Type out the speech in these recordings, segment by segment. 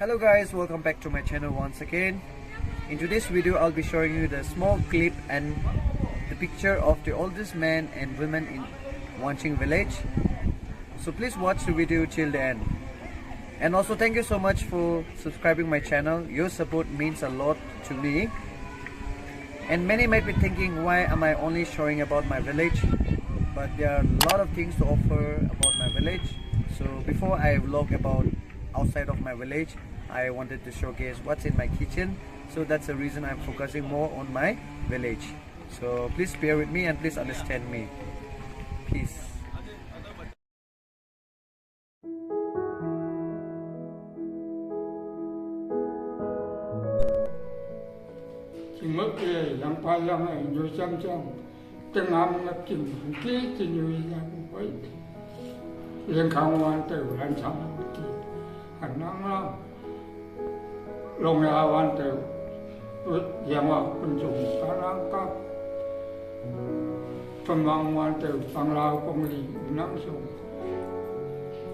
Hello guys, welcome back to my channel once again. In today's video I'll be showing you the small clip and the picture of the oldest man and women in Wanching village. So please watch the video till the end. And also thank you so much for subscribing my channel. Your support means a lot to me. And many might be thinking, why am I only showing about my village? But there are a lot of things to offer about my village. So before I vlog about outside of my village, I wanted to showcase what's in my kitchen. So that's the reason I'm focusing more on my village. So please bear with me and please understand me. Peace. Mất cái yang pa yang ấy nhiều trăm từng năm ngập chìm kí thì nhiều yang vậy liên khang hoàn từ làm sao hành năng lắm lòng nhà hoàn từ yang mà quân chúng cả năng các phần bằng hoàn từ bằng lao công lý năng sung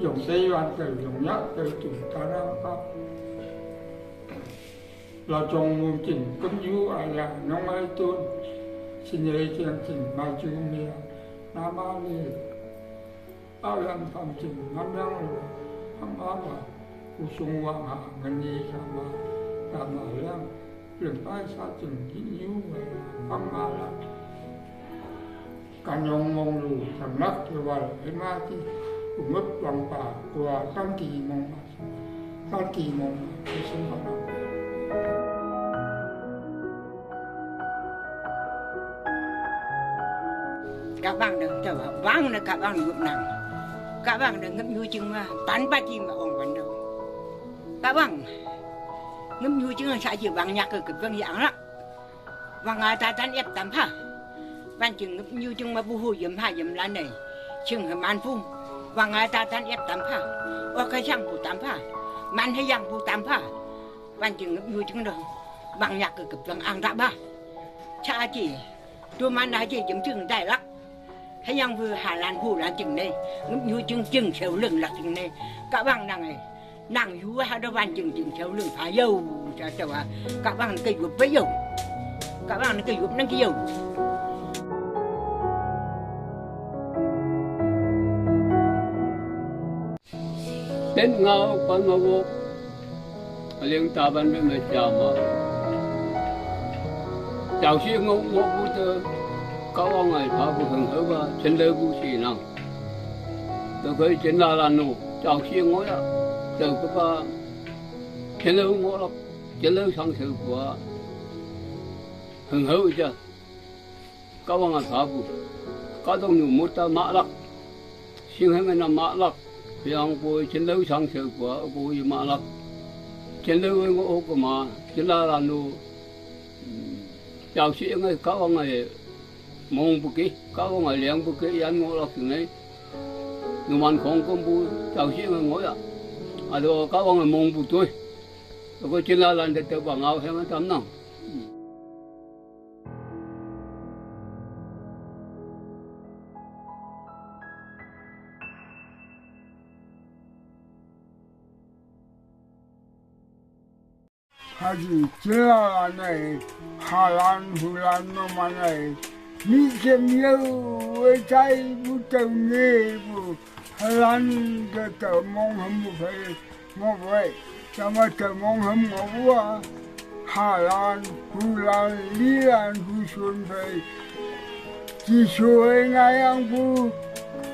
dùng xây hoàn từ dùng nhắc từ chúng cả năng các là trong môn trình cấm dú ai là nông ai tôn xin nhớ chương trình mai chú mía nam á đi áo làm tham trình năm năm hâm áp à u sung hoàng hạ ngân nhi sama yang lần ai sa trình kín dú về hâm á là cả nhông mông lù thằng nát thì vào cái ma thì cũng mất bằng bà của tam kỳ mông cái sinh hoạt nào các bạn đừng chờ vang là các bạn ngậm nặng, các bạn đừng ngậm nhui chừng mà bán ba chi mà ông vẫn đâu, các bạn ngậm nhui chừng là sai chỉ vang nhạc cái vang dạng lắm, vang ai ta tan ép tắm ha, ban chừng ngậm nhui chừng mà bu hôi yếm hai yếm lan này, chừng là man phun, vang ai ta tan ép tắm ha, ở cái giang bu tắm ha, man hay giang bu tắm ha, ban chừng ngậm nhui chừng đâu, vang nhạc cái vang ăn đã ba, cha chỉ, tôi man đã chỉ yếm chừng đại lắm. Hay yang vừa Hà Lan hồ lan chừng này như chừng xéo lưng là chừng này các bạn nàng hú hai đứa bạn chừng xéo lưng phá dầu cho các bạn cây gục với dầu các bạn cây gục năng cái dầu đến ngao con ngao vô liên ta ban bên mình chào mà chào xí ngô vô tư các ông này phá của hưởng hữu và trên đời vũ sĩ năng tôi thấy trên là nụ chào xiên ngói đó từ cái ba trên đời ngõ lắm trên đời sang sự của hưởng hữu chứ các ông này phá của các ông nhủ một ta mã lắc xiên hay là mã lắc thì ông bồi trên đời sang sự của bồi mã lắc trên đời ngõ của mà trên là nụ chào xiên này các ông này mong bukit, kau ngai liang bukit yan ngô lắc này, numan không có bu, chào xí ngai ngồi à, đó kau ngai mong bu tôi, có chuyện là lần đầu bằng áo hay mà tắm nào. 하지 지나가네 하란 후란 놈아네 미세미여 자이부터 네부 하란 그터 몽흠부페 뭐왜 자마터 몽흠 뭐부아 하란 후란 리란 후순페 지쇼의 나양부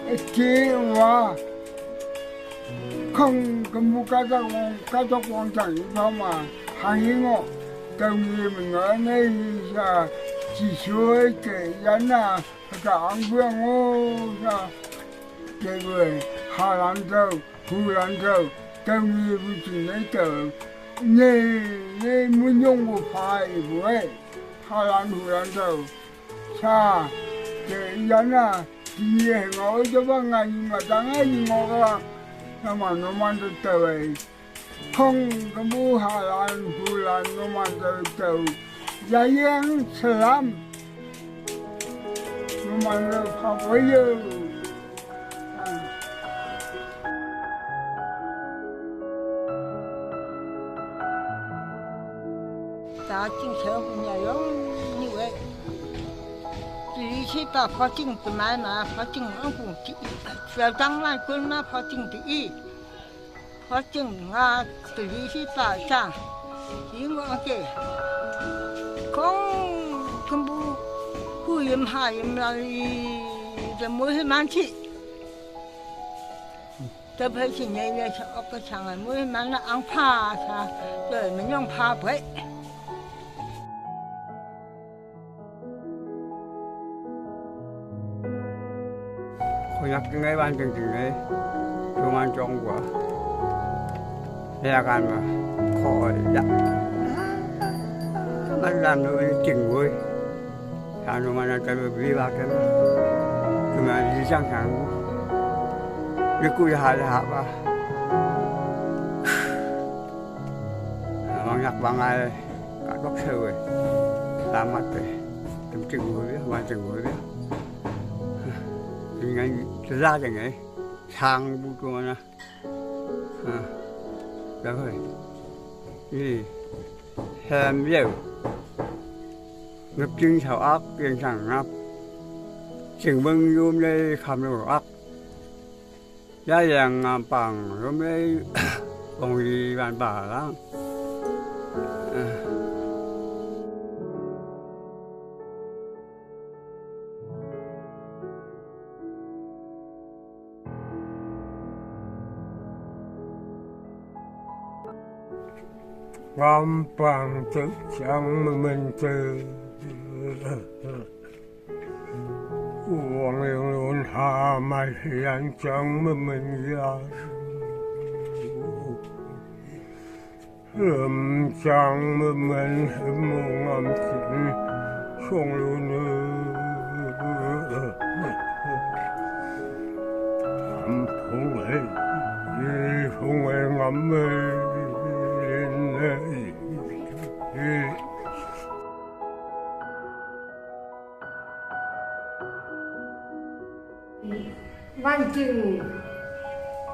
에티와 không có một cái quan trọng sao mà hàng ngộ đồng nghiệp mình ở đây là chỉ số cái dân là cả ông vương ngô là cái người Hà Lan đâu Hồ Lan đâu đồng nghiệp chỉ lấy tờ nghề muốn dùng một phải với Hà Lan Hồ Lan đâu xa cái dân là chỉ ngồi cho ba ngày mà chẳng ai ngồi là mà nó mang tới tờ không có bu Hà Lan Hồ Lan nó mang tới tờ gia yên Salam nó mang tới pháp với giờ ta chính sở của nhà giống như vậy chỉ khi ta phát triển từ mai mà phát triển ở vùng chị về trong lại quân mà phát triển thì phát triển từ khi ta sang chỉ ngọn kia không không bu khu yếm hai yếm làจะมือให้มันสิจะไปสิ่งใดเนี่ยจะออกก็ช่างมือให้มันละอังผ้าซะเดี๋ยวมันย่องผ้าไปคนอยากกินไงบ้านจริงๆเลยประมาณจองกว่าเรียกกันมาขออยากมันlàm nóจริงเว้ยทางมันจะไปวิวากันคือมันดีจังทางนี่กูจะหาป่ะบางอยากบางอะไรก็ต้องเชื่อเลยตามมาเลยทำจริงเว้ยมาจริงเว้ยยังไงจะraอย่างไงทางบุกมานะแล้วเฮ้ยนี่แฮมเยอะngập chân sầu ốc tiền sẵn ngập chừng bưng zoom đây khăm đồ ốc giá vàng bằng zoom đây còn gì bàn bà lắm ngắm bằng chữ chẳng mình từ uống luôn hà mai hiện chẳng mình ra chẳng mình mong âm chính không luôn không ấy ngắm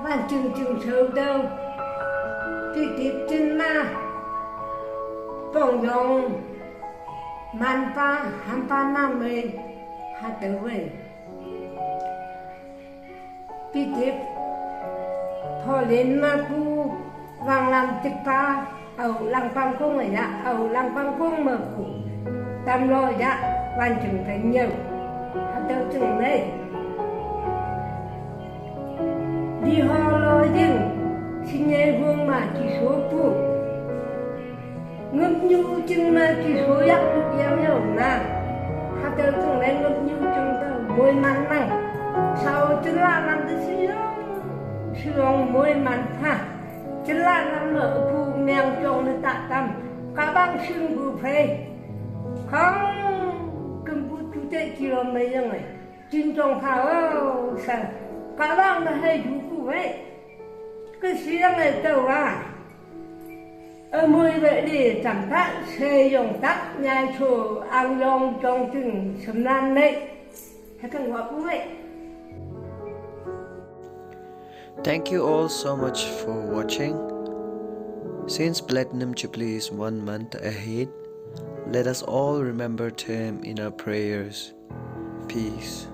Wanching chừng sâu đâu thì tiếp chân ma bông dòng man pa ham pa nam mê hát tới về thì tiếp thọ lên ma pu vàng làm tích pa ẩu lăng băng cung rồi dạ ẩu lăng băng cung mở phủ tam rồi dạ Wanching phải nhiều hát tới chừng đây đi ho lo dừng xin nghe vương mà chỉ số phụ ngâm nhu chừng mà chỉ số giặc được giáo nhau nà hát tớ từng lên ngâm nhu chừng tớ môi mặn năng sao chứ là làm tới sương môi mặn ha chứ là làm mở phù mèo trông nó tạ tâm cả băng sương bù phê không cầm bút chú tệ chỉ làm mấy giờ này chính trong khảo sao cả băng nó hay chú phụ vậy cái gì này tàu ở môi vậy để chẳng thắt xe dòng tắt nhai chùa ăn dòng trong chừng sầm lan đấy hay thằng gọi cũng vậy. Thank you all so much for watching. Since Platinum Jubilee is 1 month ahead, let us all remember him in our prayers. Peace.